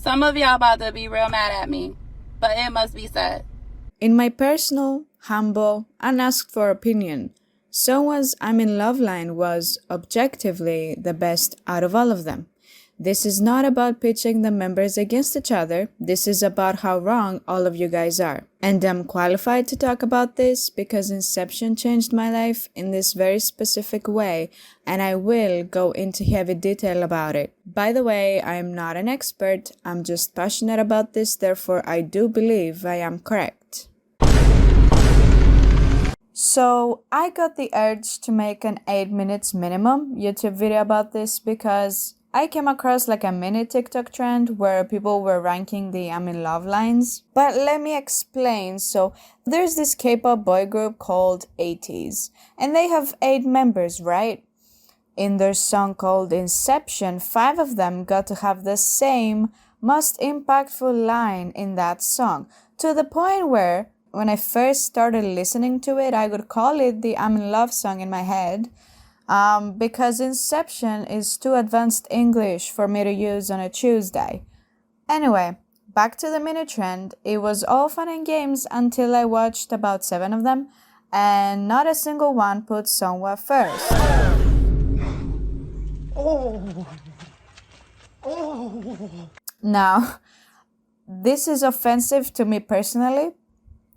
Some of y'all about to be real mad at me, but it must be said. In my personal, humble, unasked for opinion, seonghwa's I'm in Love line was objectively the best out of all of them. This is not about pitching the members against each other. This is about how wrong all of you guys are. And I'm qualified to talk about this because Inception changed my life in this very specific way, and I will go into heavy detail about it. By the way, I am not an expert. I'm just passionate about this, therefore I do believe I am correct. So I got the urge to make an 8 minutes minimum YouTube video about this because I came across like a mini TikTok trend where people were ranking the I'm in Love lines. But let me explain. So there's this K-pop boy group called ATEEZ, and they have 8 members, right? In their song called Inception, 5 of them got to have the same most impactful line in that song, to the point where when I first started listening to it, I would call it the I'm in Love song in my head. Because Inception is too advanced English for me to use on a Tuesday. Anyway, back to the mini trend. It was all fun and games until I watched about 7 of them, and not a single one put seonghwa first. Now, this is offensive to me personally,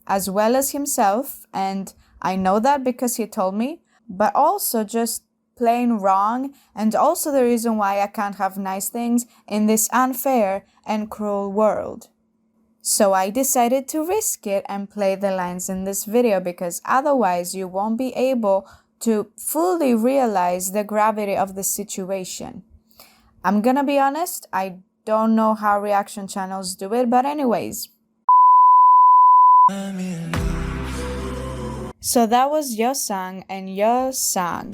as well as himself, and I know that because he told me, but also just plain wrong, and also the reason why I can't have nice things in this unfair and cruel world. So I decided to risk it and play the lines in this video because otherwise you won't be able to fully realize the gravity of the situation. I'm gonna be honest, I don't know how reaction channels do it, but anyways. So that was yeosang and yeosang.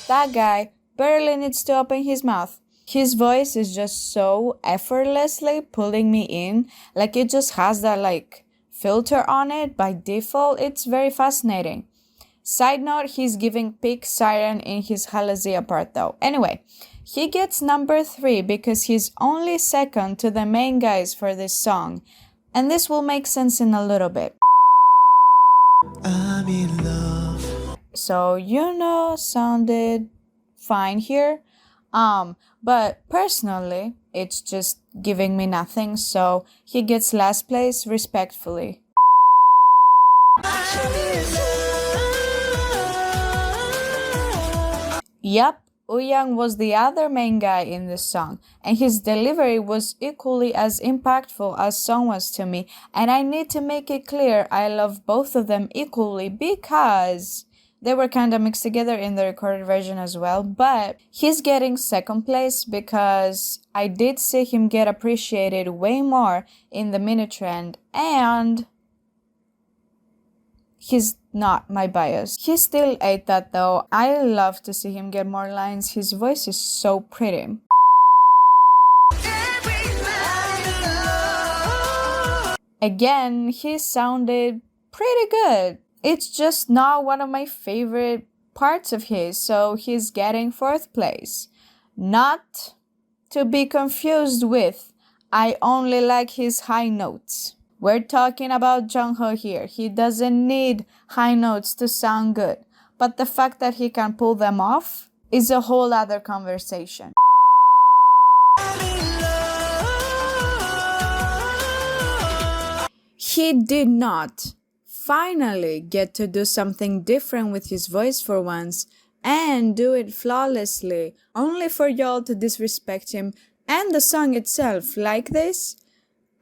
That guy barely needs to open his mouth. His voice is just so effortlessly pulling me in, like it just has that filter on it by default. It's very fascinating. Side note, he's giving peak siren in his halazia part though. Anyway, he gets number 3 because he's only second to the main guys for this song, and this will make sense in a little bit. I'm in love. So yunho sounded fine here, but personally it's just giving me nothing, so he gets last place respectfully. Yep, Wooyoung was the other main guy in this song, and his delivery was equally as impactful as seonghwa's to me, and I need to make it clear I love both of them equally because they were kinda mixed together in the recorded version as well, but he's getting second place because I did see him get appreciated way more in the mini trend, and he's not my bias. He still ate that though. I love to see him get more lines. His voice is so pretty. Again, he sounded pretty good. It's just not one of my favorite parts of his, so he's getting 4th place. Not to be confused with, I only like his high notes. We're talking about Jongho here. He doesn't need high notes to sound good, but the fact that he can pull them off is a whole other conversation. He did not finally get to do something different with his voice for once and do it flawlessly, only for y'all to disrespect him and the song itself like this.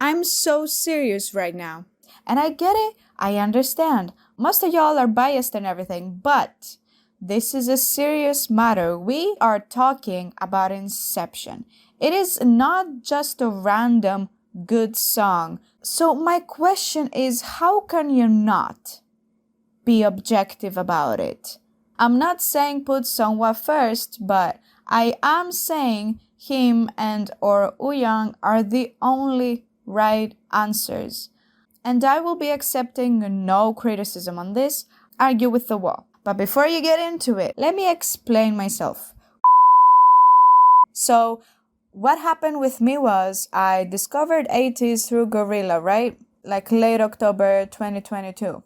I'm so serious right now. And I get it, I understand. Most of y'all are biased and everything, but this is a serious matter. We are talking about Inception. It is not just a random good song. So my question is, how can you not be objective about it? I'm not saying put seonghwa first, but I am saying him and or wooyoung are the only right answers. And I will be accepting no criticism on this. Argue with the wall. But before you get into it, let me explain myself. So, what happened with me was I discovered 80s through Gorilla, right? Like late October 2022.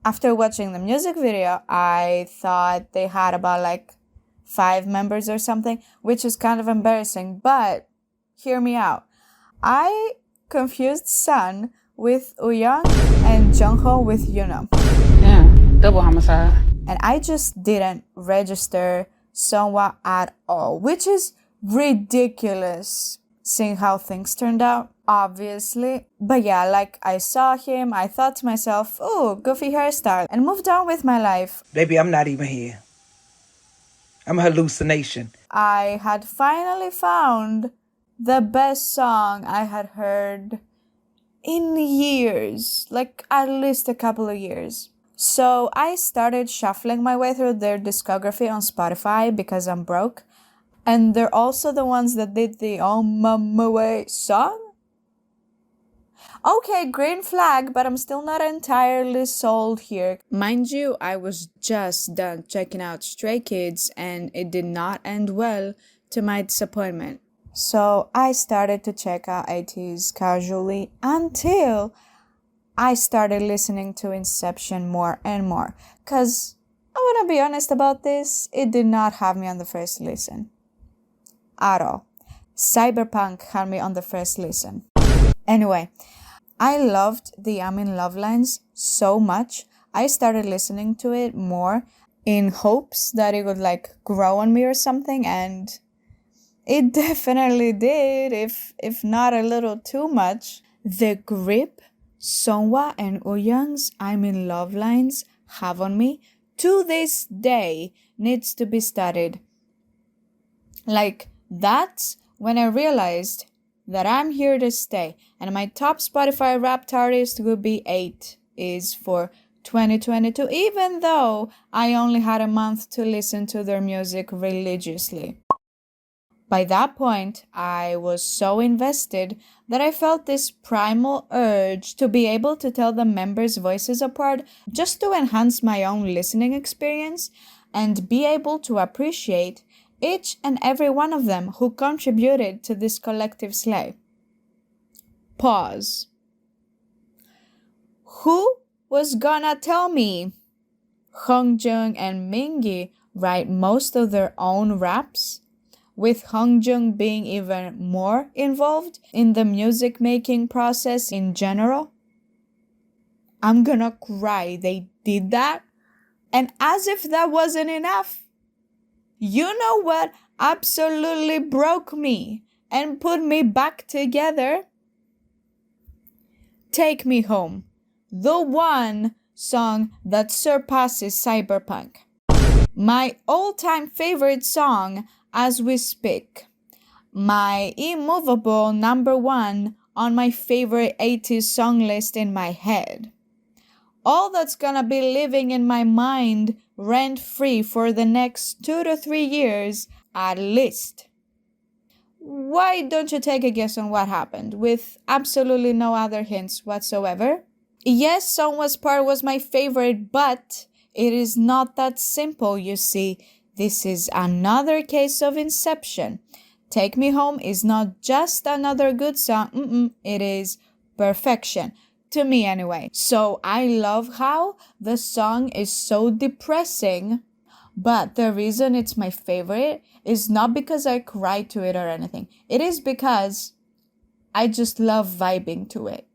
After watching the music video, I thought they had about like 5 members or something, which is kind of embarrassing, but hear me out. I confused Sun with wooyoung and jongho with yunho. Yeah, double homicide. And I just didn't register seonghwa at all, which is ridiculous seeing how things turned out, obviously. But yeah, like I saw him, I thought to myself, oh, goofy hairstyle, and moved on with my life. Baby, I'm not even here. I'm a hallucination. I had finally found the best song I had heard in years, like at least a couple of years. So I started shuffling my way through their discography on Spotify because I'm broke. And they're also the ones that did the On My Way song. Okay, green flag, but I'm still not entirely sold here. Mind you, I was just done checking out Stray Kids and it did not end well, to my disappointment. So I started to check out 80s casually until I started listening to INCEPTION more and more. Cause I wanna be honest about this, it did not have me on the first listen. At all. Cyberpunk had me on the first listen. Anyway, I loved the I'm in Love lines so much. I started listening to it more in hopes that it would like grow on me or something, and it definitely did, if not a little too much. The grip seonghwa and wooyoung's I'm in Love lines have on me to this day needs to be studied. Like, that's when I realized that I'm here to stay, and my top Spotify Wrapped artist would be 8 is for 2022, even though I only had a month to listen to their music religiously. By that point, I was so invested that I felt this primal urge to be able to tell the members' voices apart just to enhance my own listening experience and be able to appreciate each and every one of them who contributed to this collective slay. Pause. Who was gonna tell me Hongjung and Mingi write most of their own raps, with Hongjung being even more involved in the music making process in general? I'm gonna cry they did that. And as if that wasn't enough, you know what absolutely broke me and put me back together? Take Me Home, the one song that surpasses Cyberpunk. My all-time favorite song as we speak. My immovable number 1 on my favorite 80s song list in my head. All that's gonna be living in my mind rent-free for the next 2 to 3 years at least. Why don't you take a guess on what happened, with absolutely no other hints whatsoever? Yes, Seonghwa's part was my favorite, but it is not that simple, you see. This is another case of Inception. Take Me Home is not just another good song, it is perfection. To me anyway. So I love how the song is so depressing, but the reason it's my favorite is not because I cry to it or anything. It is because I just love vibing to it.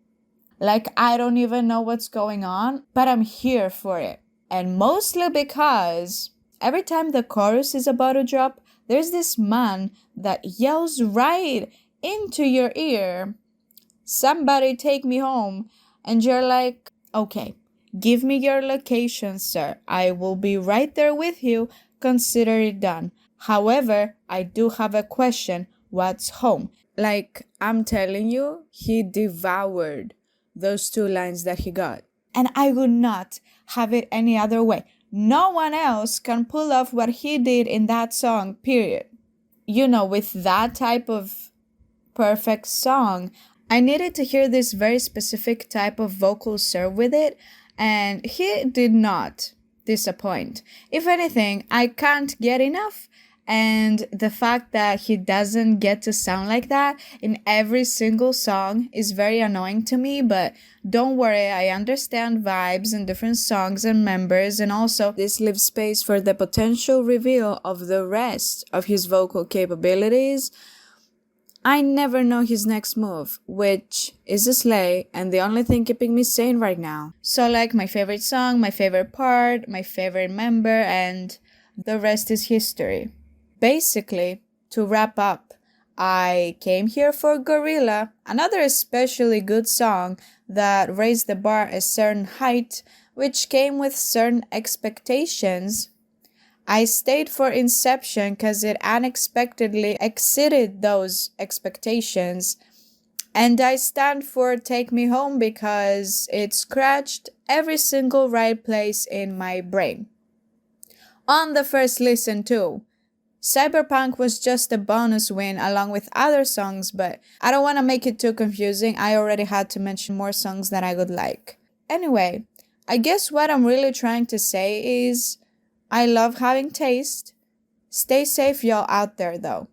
Like, I don't even know what's going on, but I'm here for it. And mostly because every time the chorus is about to drop, there's this man that yells right into your ear, "Somebody take me home." And you're like, okay, give me your location, sir. I will be right there with you. Consider it done. However, I do have a question. What's home? Like, I'm telling you, he devoured those 2 lines that he got. And I would not have it any other way. No one else can pull off what he did in that song, period. You know, with that type of perfect song, I needed to hear this very specific type of vocal serve with it, and he did not disappoint. If anything, I can't get enough, And the fact that he doesn't get to sound like that in every single song is very annoying to me, but don't worry, I understand vibes and different songs and members, and also this leaves space for the potential reveal of the rest of his vocal capabilities. I never know his next move, which is a slay and the only thing keeping me sane right now. So like my favorite song, my favorite part, my favorite member, and the rest is history. Basically, to wrap up, I came here for Gorilla, another especially good song that raised the bar a certain height, which came with certain expectations. I stayed for Inception because it unexpectedly exceeded those expectations. And I stand for Take Me Home because it scratched every single right place in my brain. On the first listen too. Cyberpunk was just a bonus win along with other songs, but I don't want to make it too confusing. I already had to mention more songs that I would like. Anyway, I guess what I'm really trying to say is I love having taste. Stay safe y'all out there though.